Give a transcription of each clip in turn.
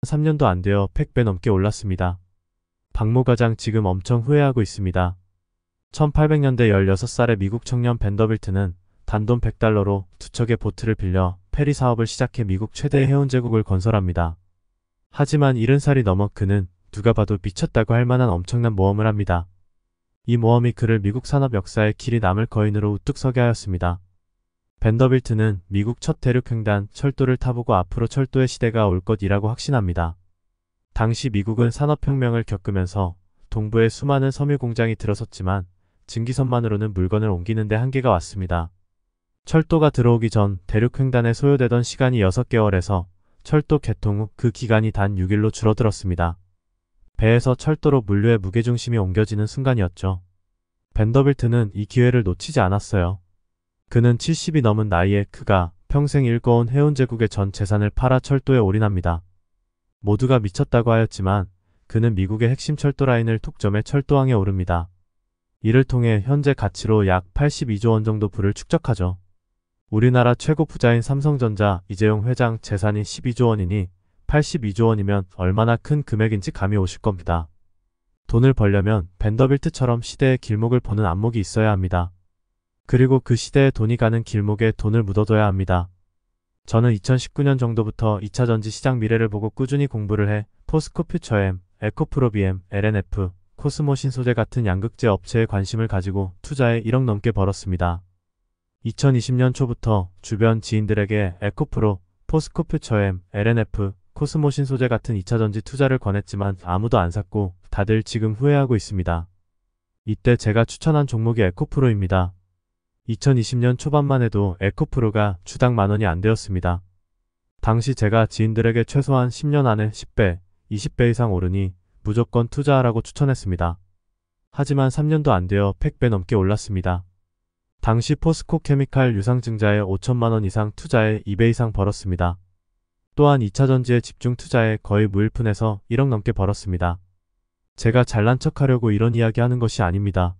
3년도 안 되어 100배 넘게 올랐습니다. 박모 과장 지금 엄청 후회하고 있습니다. 1800년대 16살의 미국 청년 벤더빌트는 단돈 100달러로 두 척의 보트를 빌려 페리 사업을 시작해 미국 최대의 해운 제국을 건설합니다. 하지만 70살이 넘어 그는 누가 봐도 미쳤다고 할 만한 엄청난 모험을 합니다. 이 모험이 그를 미국 산업 역사에 길이 남을 거인으로 우뚝 서게 하였습니다. 벤더빌트는 미국 첫 대륙횡단 철도를 타보고 앞으로 철도의 시대가 올 것이라고 확신합니다. 당시 미국은 산업혁명을 겪으면서 동부에 수많은 섬유 공장이 들어섰지만 증기선만으로는 물건을 옮기는 데 한계가 왔습니다. 철도가 들어오기 전 대륙횡단에 소요되던 시간이 6개월에서 철도 개통 후 그 기간이 단 6일로 줄어들었습니다. 배에서 철도로 물류의 무게중심이 옮겨지는 순간이었죠. 벤더빌트는 이 기회를 놓치지 않았어요. 그는 70이 넘은 나이에 그가 평생 일궈온 해운 제국의 전 재산을 팔아 철도에 올인합니다. 모두가 미쳤다고 하였지만 그는 미국의 핵심 철도 라인을 독점해 철도왕에 오릅니다. 이를 통해 현재 가치로 약 82조 원 정도 부를 축적하죠. 우리나라 최고 부자인 삼성전자 이재용 회장 재산이 12조 원이니 82조 원이면 얼마나 큰 금액인지 감이 오실 겁니다. 돈을 벌려면 벤더빌트처럼 시대의 길목을 보는 안목이 있어야 합니다. 그리고 그 시대의 돈이 가는 길목에 돈을 묻어둬야 합니다. 저는 2019년 정도부터 2차 전지 시장 미래를 보고 꾸준히 공부를 해 포스코 퓨처엠, 에코프로비엠, LNF, 코스모 신소재 같은 양극재 업체에 관심을 가지고 투자에 1억 넘게 벌었습니다. 2020년 초부터 주변 지인들에게 에코프로, 포스코 퓨처엠, LNF, 코스모 신소재 같은 2차 전지 투자를 권했지만 아무도 안 샀고 다들 지금 후회하고 있습니다. 이때 제가 추천한 종목이 에코프로입니다. 2020년 초반만 해도 에코프로가 주당 10,000원이 안 되었습니다. 당시 제가 지인들에게 최소한 10년 안에 10배, 20배 이상 오르니 무조건 투자하라고 추천했습니다. 하지만 3년도 안 되어 100배 넘게 올랐습니다. 당시 포스코 케미칼 유상증자에 5천만원 이상 투자에 2배 이상 벌었습니다. 또한 2차 전지에 집중 투자에 거의 무일푼에서 1억 넘게 벌었습니다. 제가 잘난 척하려고 이런 이야기 하는 것이 아닙니다.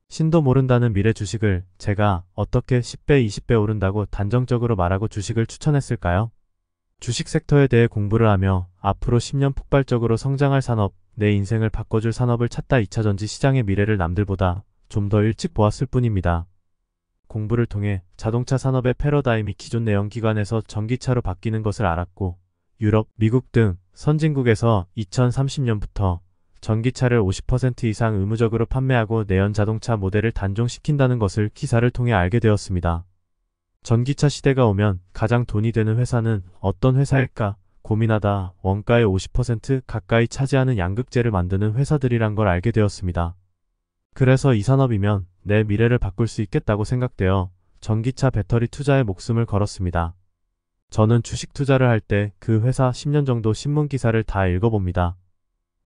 신도 모른다는 미래 주식을 제가 어떻게 10배, 20배 오른다고 단정적으로 말하고 주식을 추천했을까요? 주식 섹터에 대해 공부를 하며 앞으로 10년 폭발적으로 성장할 산업, 내 인생을 바꿔줄 산업을 찾다 2차 전지 시장의 미래를 남들보다 좀 더 일찍 보았을 뿐입니다. 공부를 통해 자동차 산업의 패러다임이 기존 내연기관에서 전기차로 바뀌는 것을 알았고 유럽, 미국 등 선진국에서 2030년부터 전기차를 50% 이상 의무적으로 판매하고 내연 자동차 모델을 단종시킨다는 것을 기사를 통해 알게 되었습니다. 전기차 시대가 오면 가장 돈이 되는 회사는 어떤 회사일까 고민하다 원가의 50% 가까이 차지하는 양극재를 만드는 회사들이란 걸 알게 되었습니다. 그래서 이 산업이면 내 미래를 바꿀 수 있겠다고 생각되어 전기차 배터리 투자에 목숨을 걸었습니다. 저는 주식 투자를 할 때 그 회사 10년 정도 신문 기사를 다 읽어봅니다.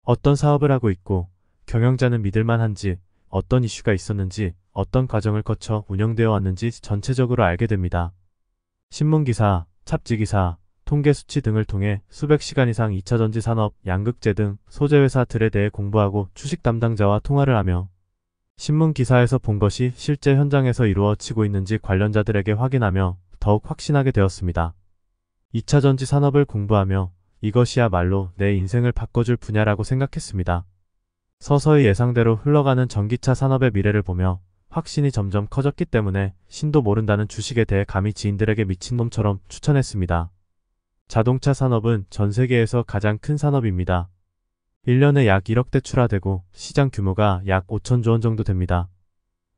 어떤 사업을 하고 있고 경영자는 믿을만한지 어떤 이슈가 있었는지 어떤 과정을 거쳐 운영되어 왔는지 전체적으로 알게 됩니다. 신문기사, 잡지기사, 통계수치 등을 통해 수백 시간 이상 2차 전지 산업, 양극재 등 소재회사들에 대해 공부하고 주식 담당자와 통화를 하며 신문기사에서 본 것이 실제 현장에서 이루어지고 있는지 관련자들에게 확인하며 더욱 확신하게 되었습니다. 2차 전지 산업을 공부하며 이것이야말로 내 인생을 바꿔줄 분야라고 생각했습니다. 서서히 예상대로 흘러가는 전기차 산업의 미래를 보며 확신이 점점 커졌기 때문에 신도 모른다는 주식에 대해 감히 지인들에게 미친놈처럼 추천했습니다. 자동차 산업은 전 세계에서 가장 큰 산업입니다. 1년에 약 1억 대 출하되고 시장 규모가 약 5천조 원 정도 됩니다.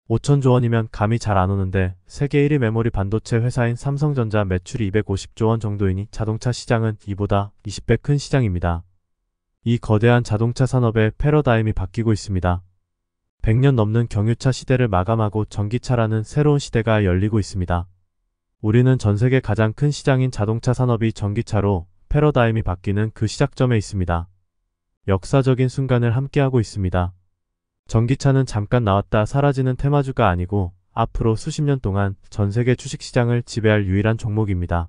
5천조 원이면 감이 잘 안 오는데 세계 1위 메모리 반도체 회사인 삼성전자 매출이 250조 원 정도이니 자동차 시장은 이보다 20배 큰 시장입니다. 이 거대한 자동차 산업의 패러다임이 바뀌고 있습니다. 100년 넘는 경유차 시대를 마감하고 전기차라는 새로운 시대가 열리고 있습니다. 우리는 전 세계 가장 큰 시장인 자동차 산업이 전기차로 패러다임이 바뀌는 그 시작점에 있습니다. 역사적인 순간을 함께하고 있습니다. 전기차는 잠깐 나왔다 사라지는 테마주가 아니고 앞으로 수십 년 동안 전 세계 주식시장을 지배할 유일한 종목입니다.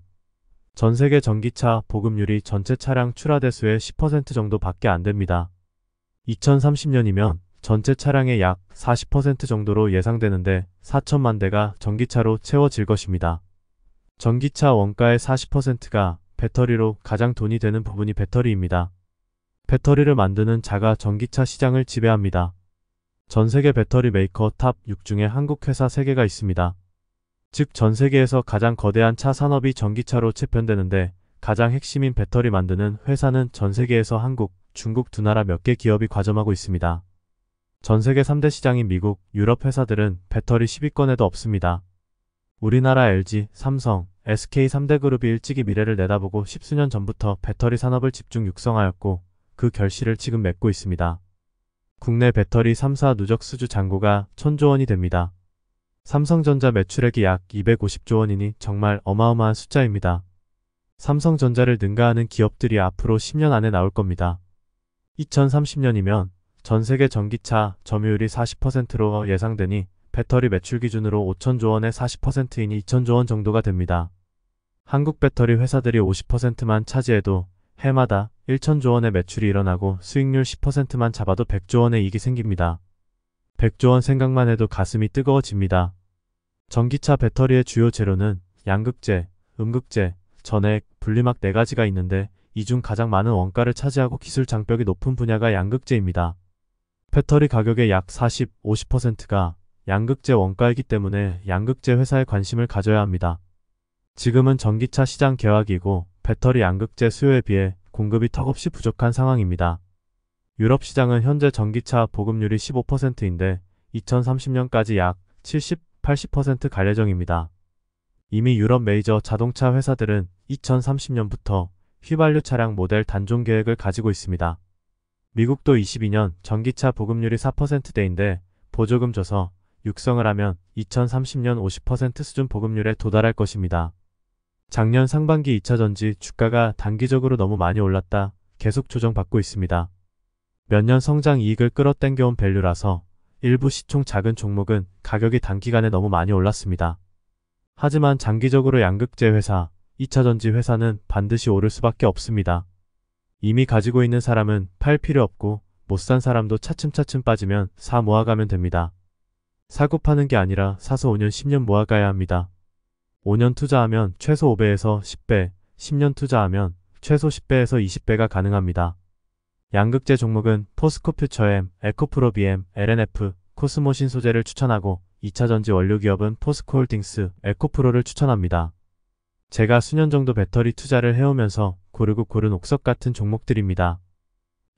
전 세계 전기차 보급률이 전체 차량 출하 대수의 10% 정도밖에 안 됩니다. 2030년이면 전체 차량의 약 40% 정도로 예상되는데 4천만 대가 전기차로 채워질 것입니다. 전기차 원가의 40%가 배터리로 가장 돈이 되는 부분이 배터리입니다. 배터리를 만드는 자가 전기차 시장을 지배합니다. 전 세계 배터리 메이커 탑 6 중에 한국 회사 3개가 있습니다. 즉 전 세계에서 가장 거대한 차 산업이 전기차로 채편되는데 가장 핵심인 배터리 만드는 회사는 전 세계에서 한국, 중국 두 나라 몇 개 기업이 과점하고 있습니다. 전 세계 3대 시장인 미국, 유럽 회사들은 배터리 10위권에도 없습니다. 우리나라 LG, 삼성, SK 3대 그룹이 일찍이 미래를 내다보고 10수년 전부터 배터리 산업을 집중 육성하였고 그 결실을 지금 맺고 있습니다. 국내 배터리 3사 누적 수주 잔고가 1000조 원이 됩니다. 삼성전자 매출액이 약 250조 원이니 정말 어마어마한 숫자입니다. 삼성전자를 능가하는 기업들이 앞으로 10년 안에 나올 겁니다. 2030년이면 전 세계 전기차 점유율이 40%로 예상되니 배터리 매출 기준으로 5천조 원의 40%이니 2천조 원 정도가 됩니다. 한국 배터리 회사들이 50%만 차지해도 해마다 1천조 원의 매출이 일어나고 수익률 10%만 잡아도 100조 원의 이익이 생깁니다. 100조 원 생각만 해도 가슴이 뜨거워집니다. 전기차 배터리의 주요 재료는 양극재, 음극재, 전액, 분리막 4가지가 있는데 이 중 가장 많은 원가를 차지하고 기술 장벽이 높은 분야가 양극재입니다. 배터리 가격의 약 40, 50%가 양극재 원가이기 때문에 양극재 회사에 관심을 가져야 합니다. 지금은 전기차 시장 개화기이고 배터리 양극재 수요에 비해 공급이 턱없이 부족한 상황입니다. 유럽 시장은 현재 전기차 보급률이 15%인데 2030년까지 약 70, 80% 갈 예정입니다. 이미 유럽 메이저 자동차 회사들은 2030년부터 휘발유 차량 모델 단종 계획을 가지고 있습니다. 미국도 22년 전기차 보급률이 4%대인데 보조금 줘서 육성을 하면 2030년 50% 수준 보급률에 도달할 것입니다. 작년 상반기 2차전지 주가가 단기적으로 너무 많이 올랐다 계속 조정받고 있습니다. 몇 년 성장 이익을 끌어당겨온 밸류라서 일부 시총 작은 종목은 가격이 단기간에 너무 많이 올랐습니다. 하지만 장기적으로 양극재 회사, 2차전지 회사는 반드시 오를 수밖에 없습니다. 이미 가지고 있는 사람은 팔 필요 없고 못 산 사람도 차츰차츰 빠지면 사 모아가면 됩니다. 사고 파는 게 아니라 사서 5년 10년 모아가야 합니다. 5년 투자하면 최소 5배에서 10배, 10년 투자하면 최소 10배에서 20배가 가능합니다. 양극재 종목은 포스코퓨처엠, 에코프로비엠, LNF, 코스모 신소재를 추천하고 2차전지 원료기업은 포스코홀딩스, 에코프로를 추천합니다. 제가 수년 정도 배터리 투자를 해오면서 고르고 고른 옥석 같은 종목들입니다.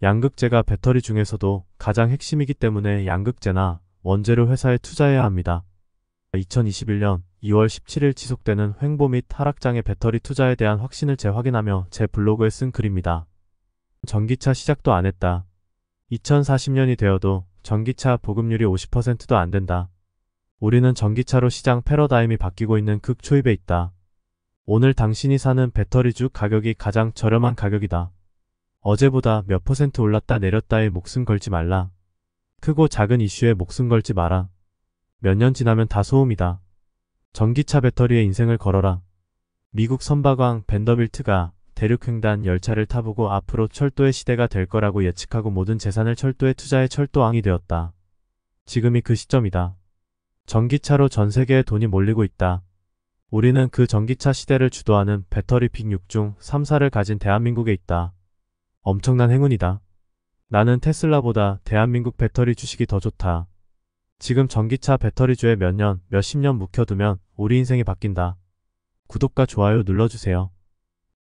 양극재가 배터리 중에서도 가장 핵심이기 때문에 양극재나 원재료 회사에 투자해야 합니다. 2021년 2월 17일 지속되는 횡보 및 하락장의 배터리 투자에 대한 확신을 재확인하며 제 블로그에 쓴 글입니다. 전기차 시작도 안 했다. 2040년이 되어도 전기차 보급률이 50%도 안 된다. 우리는 전기차로 시장 패러다임이 바뀌고 있는 극초입에 있다. 오늘 당신이 사는 배터리주 가격이 가장 저렴한 가격이다. 어제보다 몇 퍼센트 올랐다 내렸다에 목숨 걸지 말라. 크고 작은 이슈에 목숨 걸지 마라. 몇 년 지나면 다 소음이다. 전기차 배터리에 인생을 걸어라. 미국 선박왕 벤더빌트가 대륙횡단 열차를 타보고 앞으로 철도의 시대가 될 거라고 예측하고 모든 재산을 철도에 투자해 철도왕이 되었다. 지금이 그 시점이다. 전기차로 전 세계에 돈이 몰리고 있다. 우리는 그 전기차 시대를 주도하는 배터리 빅6 중 3사를 가진 대한민국에 있다. 엄청난 행운이다. 나는 테슬라보다 대한민국 배터리 주식이 더 좋다. 지금 전기차 배터리주에 몇 년, 몇십 년 묵혀두면 우리 인생이 바뀐다. 구독과 좋아요 눌러주세요.